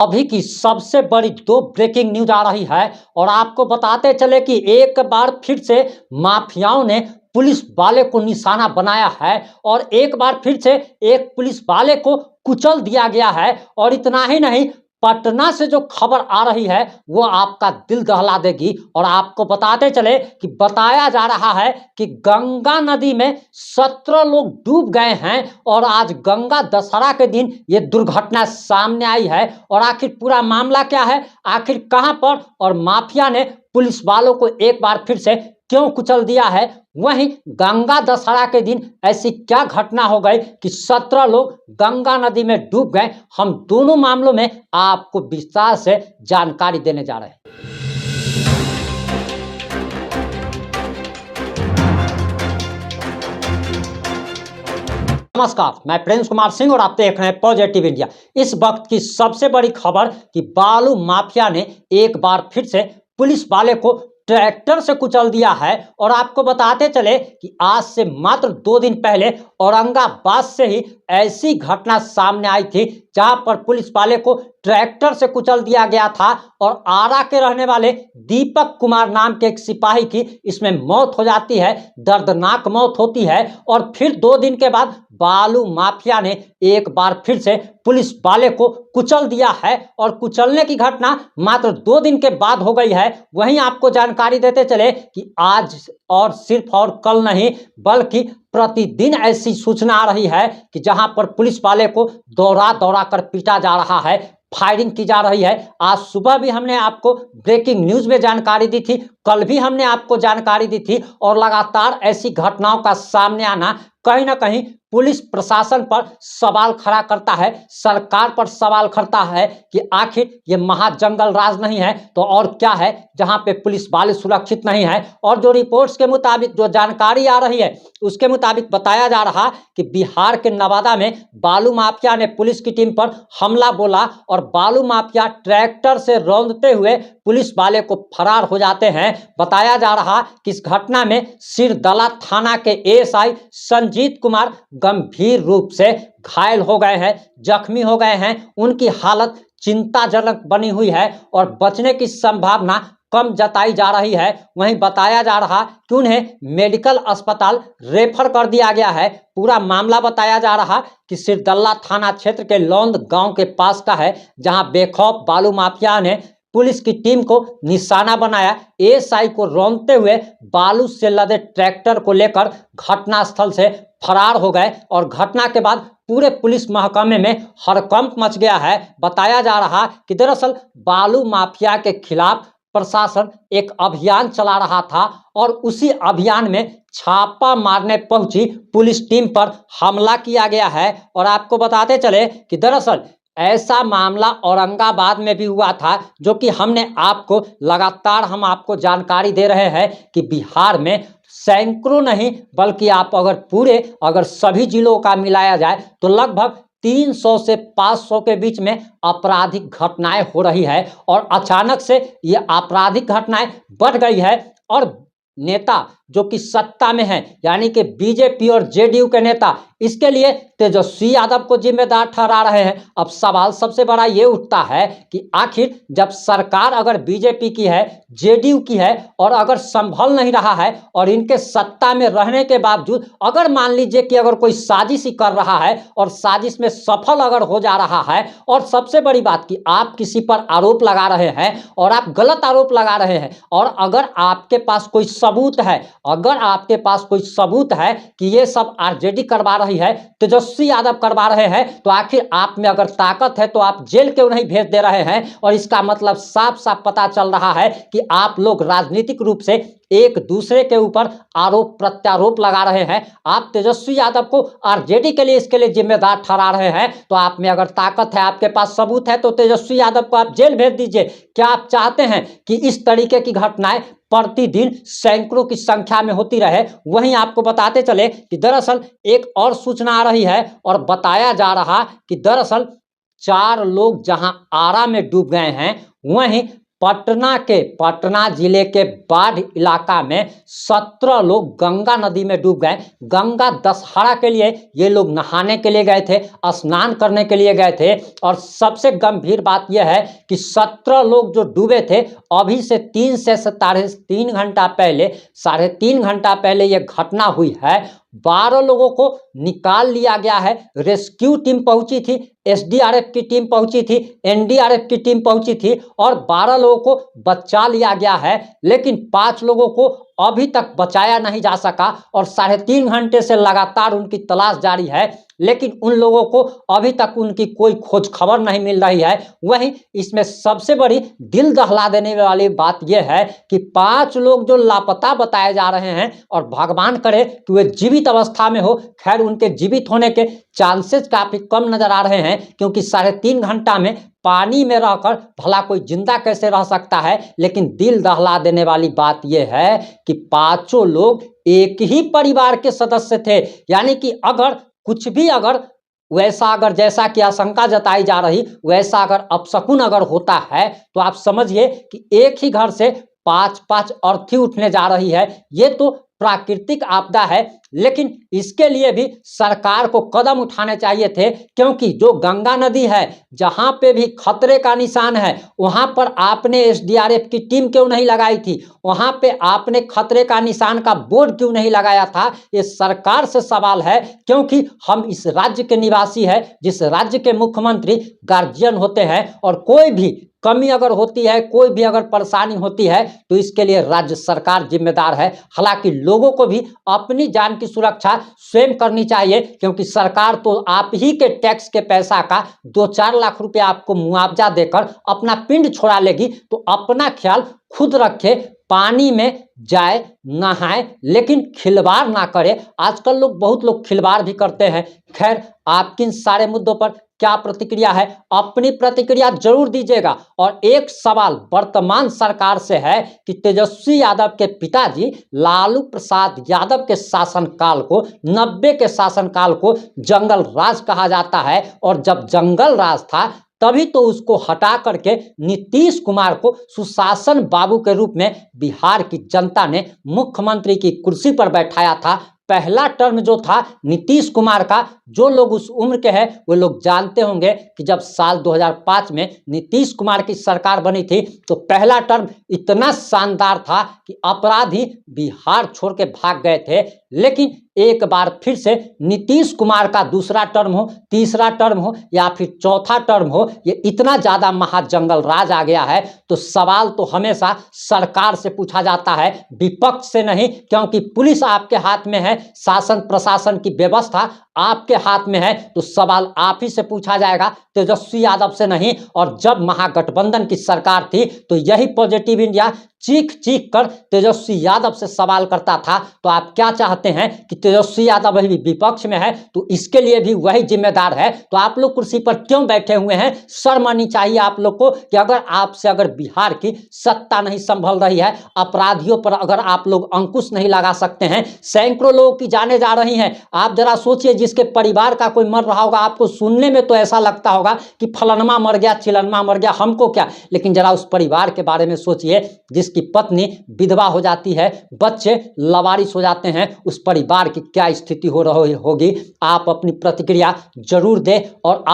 अभी की सबसे बड़ी दो ब्रेकिंग न्यूज आ रही है और आपको बताते चले कि एक बार फिर से माफियाओं ने पुलिस वाले को निशाना बनाया है और एक बार फिर से एक पुलिस वाले को कुचल दिया गया है। और इतना ही नहीं, पटना से जो खबर आ रही है वो आपका दिल दहला देगी। और आपको बताते चले कि बताया जा रहा है कि गंगा नदी में 17 लोग डूब गए हैं और आज गंगा दशहरा के दिन ये दुर्घटना सामने आई है। और आखिर पूरा मामला क्या है, आखिर कहां पर और माफिया ने पुलिस वालों को एक बार फिर से क्यों कुचल दिया है, वहीं गंगा दशहरा के दिन ऐसी क्या घटना हो गई कि 17 लोग गंगा नदी में डूब गए, हम दोनों मामलों में आपको विस्तार से जानकारी देने जा रहे हैं। नमस्कार, मैं प्रिंस कुमार सिंह और आप देख रहे हैं पॉजिटिव इंडिया। इस वक्त की सबसे बड़ी खबर कि बालू माफिया ने एक बार फिर से पुलिस वाले को ट्रैक्टर से कुचल दिया है। और आपको बताते चले कि आज से मात्र 2 दिन पहले औरंगाबाद से ही ऐसी घटना सामने आई थी जहां पर पुलिस वाले को ट्रैक्टर से कुचल दिया गया था और आरा के रहने वाले दीपक कुमार नाम के एक सिपाही की इसमें मौत हो जाती है, दर्दनाक मौत होती है। और फिर 2 दिन के बाद बालू माफिया ने एक बार फिर से पुलिस वाले को कुचल दिया है और कुचलने की घटना मात्र 2 दिन के बाद हो गई है। वहीं आपको जानकारी देते चले कि आज और सिर्फ और कल नहीं बल्कि प्रतिदिन ऐसी सूचना आ रही है कि जहां पर पुलिस वाले को दौड़ा दौड़ा कर पीटा जा रहा है, फायरिंग की जा रही है। आज सुबह भी हमने आपको ब्रेकिंग न्यूज में जानकारी दी थी, कल भी हमने आपको जानकारी दी थी। और लगातार ऐसी घटनाओं का सामने आना कहीं ना कहीं पुलिस प्रशासन पर सवाल खड़ा करता है, सरकार पर सवाल करता है कि आखिर ये महाजंगल राज नहीं है तो और क्या है जहां पे पुलिस वाले सुरक्षित नहीं है। और जो रिपोर्ट्स के मुताबिक जो जानकारी आ रही है उसके मुताबिक बताया जा रहा कि बिहार के नवादा में बालू माफिया ने पुलिस की टीम पर हमला बोला और बालू माफिया ट्रैक्टर से रौंदते हुए पुलिस वाले को फरार हो जाते हैं। बताया जा रहा कि इस घटना में सिरदला थाना के एएसआई संजीत कुमार गंभीर रूप से घायल हो गए हैं, जख्मी हो गए हैं। उनकी हालत चिंताजनक बनी हुई है और बचने की संभावना कम जताई जा रही है। वहीं बताया जा रहा कि उन्हें मेडिकल अस्पताल रेफर कर दिया गया है। पूरा मामला बताया जा रहा कि सिरदला थाना क्षेत्र के लौंद गांव के पास का है जहां बेखौफ बालू माफिया ने पुलिस की टीम को निशाना बनाया, एएसआई को रौंदते हुए बालू से लदे ट्रैक्टर को लेकर घटनास्थल से फरार हो गए। और घटना के बाद पूरे पुलिस महकमे में हड़कंप मच गया है। बताया जा रहा कि दरअसल बालू माफिया के खिलाफ प्रशासन एक अभियान चला रहा था और उसी अभियान में छापा मारने पहुंची पुलिस टीम पर हमला किया गया है। और आपको बताते चले कि दरअसल ऐसा मामला औरंगाबाद में भी हुआ था, जो कि हमने आपको लगातार हम आपको जानकारी दे रहे हैं कि बिहार में सैकड़ों नहीं बल्कि आप अगर सभी जिलों का मिलाया जाए तो लगभग 300 से 500 के बीच में आपराधिक घटनाएं हो रही है। और अचानक से ये आपराधिक घटनाएं बढ़ गई है और नेता जो कि सत्ता में है यानी कि बीजेपी और जेडीयू के नेता इसके लिए तेजस्वी यादव को जिम्मेदार ठहरा रहे हैं। अब सवाल सबसे बड़ा ये उठता है कि आखिर जब सरकार अगर बीजेपी की है, जेडीयू की है और अगर संभल नहीं रहा है और इनके सत्ता में रहने के बावजूद अगर मान लीजिए कि अगर कोई साजिश ही कर रहा है और साजिश में सफल अगर हो जा रहा है, और सबसे बड़ी बात कि आप किसी पर आरोप लगा रहे हैं और आप गलत आरोप लगा रहे हैं और अगर आपके पास कोई सबूत है, अगर आपके पास कोई सबूत है कि ये सब आरजेडी करवा रही है, तेजस्वी यादव करवा रहे हैं, तो आखिर आप में अगर ताकत है तो आप जेल क्यों नहीं भेज दे रहे हैं। और इसका मतलब साफ साफ पता चल रहा है कि आप लोग राजनीतिक रूप से एक दूसरे के ऊपर आरोप प्रत्यारोप लगा रहे हैं। आप तेजस्वी यादव को आरजेडी के लिए इसके लिए जिम्मेदार ठहरा रहे हैं। तो आप में अगर ताकत है, आपके पास सबूत है, तो तेजस्वी यादव को आप जेल भेज दीजिए। क्या आप चाहते हैं कि इस तरीके की घटनाएं प्रतिदिन सैकड़ों की संख्या में होती रहे? वहीं आपको बताते चले कि दरअसल एक और सूचना आ रही है और बताया जा रहा कि दरअसल 4 लोग जहां आरा में डूब गए हैं, वहीं पटना जिले के बाढ़ इलाका में 17 लोग गंगा नदी में डूब गए। गंगा दशहरा के लिए ये लोग नहाने के लिए गए थे, स्नान करने के लिए गए थे। और सबसे गंभीर बात यह है कि 17 लोग जो डूबे थे, अभी से 3 से 3.5 घंटा पहले 3.5 घंटा पहले यह घटना हुई है। 12 लोगों को निकाल लिया गया है। रेस्क्यू टीम पहुंची थी, एसडीआरएफ की टीम पहुंची थी, एनडीआरएफ की टीम पहुंची थी और 12 लोगों को बचा लिया गया है। लेकिन 5 लोगों को अभी तक बचाया नहीं जा सका और 3.5 घंटे से लगातार उनकी तलाश जारी है, लेकिन उन लोगों को अभी तक उनकी कोई खोज खबर नहीं मिल रही है। वहीं इसमें सबसे बड़ी दिल दहला देने वाली बात यह है कि 5 लोग जो लापता बताए जा रहे हैं और भगवान करे कि वे जीवित अवस्था में हो। खैर, उनके जीवित होने के चांसेस काफी कम नजर आ रहे हैं, क्योंकि 3.5 घंटा में पानी में रहकर भला कोई जिंदा कैसे रह सकता है। लेकिन दिल दहला देने वाली बात यह है कि 5 लोग एक ही परिवार के सदस्य थे। यानी कि अगर वैसा जैसा कि आशंका जताई जा रही, वैसा अगर अपशकुन अगर होता है तो आप समझिए कि एक ही घर से 5-5 अर्थी उठने जा रही है। ये तो प्राकृतिक आपदा है, लेकिन इसके लिए भी सरकार को कदम उठाने चाहिए थे, क्योंकि जो गंगा नदी है, जहां पे भी खतरे का निशान है, वहां पर आपने एसडीआरएफ की टीम क्यों नहीं लगाई थी? वहां पे आपने खतरे का निशान का बोर्ड क्यों नहीं लगाया था? ये सरकार से सवाल है, क्योंकि हम इस राज्य के निवासी हैं, जिस राज्य के मुख्यमंत्री गार्जियन होते हैं। और कोई भी कमी अगर होती है, कोई भी अगर परेशानी होती है, तो इसके लिए राज्य सरकार जिम्मेदार है। हालांकि लोगों को भी अपनी जान की सुरक्षा स्वयं करनी चाहिए, क्योंकि सरकार तो आप ही के टैक्स के पैसा का 2-4 लाख रुपया आपको मुआवजा देकर अपना पिंड छोड़ा लेगी। तो अपना ख्याल खुद रखे, पानी में जाए, नहाए, लेकिन खिलवाड़ ना करे। आजकल बहुत लोग खिलवाड़ भी करते हैं। खैर, आपकी इन सारे मुद्दों पर क्या प्रतिक्रिया है? अपनी प्रतिक्रिया जरूर दीजिएगा। और एक सवाल वर्तमान सरकार से है कि तेजस्वी यादव के पिताजी लालू प्रसाद यादव के शासनकाल को, 90 के शासनकाल को जंगल राज कहा जाता है। और जब जंगल राज था, तभी तो उसको हटा करके नीतीश कुमार को सुशासन बाबू के रूप में बिहार की जनता ने मुख्यमंत्री की कुर्सी पर बैठाया था। पहला टर्म जो था नीतीश कुमार का, जो लोग उस उम्र के हैं वो लोग जानते होंगे कि जब साल 2005 में नीतीश कुमार की सरकार बनी थी, तो पहला टर्म इतना शानदार था कि अपराधी बिहार छोड़ के भाग गए थे। लेकिन एक बार फिर से नीतीश कुमार का दूसरा टर्म हो, तीसरा टर्म हो या फिर चौथा टर्म हो, ये इतना ज्यादा महाजंगल राज आ गया है। तो सवाल तो हमेशा सरकार से पूछा जाता है, विपक्ष से नहीं, क्योंकि पुलिस आपके हाथ में है, शासन प्रशासन की व्यवस्था आपके हाथ में है। तो सवाल आप ही से पूछा जाएगा, तेजस्वी यादव से नहीं। और जब महागठबंधन की सरकार थी, तो यही पॉजिटिव इंडिया चीख चीख कर तेजस्वी यादव से सवाल करता था। तो आप क्या चाहते हैं कि तेजस्वी यादव अभी विपक्ष में है, तो इसके लिए भी वही जिम्मेदार है। तो आप लोग कुर्सी पर क्यों बैठे हुए हैं? शर्म आनी चाहिए आप लोग को कि अगर बिहार की सत्ता नहीं संभल रही है, अपराधियों पर अगर आप लोग अंकुश नहीं लगा सकते हैं, सैकड़ों लोगों की जानें जा रही हैं। आप जरा सोचिए, जिसके परिवार का कोई मर रहा होगा, आपको सुनने में तो ऐसा लगता होगा कि फलनमा मर गया, चिलनमा मर गया, हमको क्या। लेकिन जरा उस परिवार के बारे में सोचिए, जिसकी पत्नी विधवा हो जाती है, बच्चे लावारिस हो जाते हैं, उस परिवार की क्या स्थिति हो रही होगी। आप अपनी प्रतिक्रिया जरूर दें। और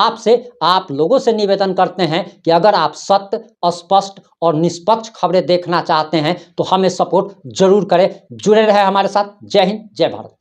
आप लोगों से निवेदन करते हैं कि अगर आप सत्य, स्पष्ट और निष्पक्ष खबरें देखना चाहते हैं, तो हमें सपोर्ट जरूर करें। जुड़े रहे हमारे साथ। जय हिंद, जय भारत।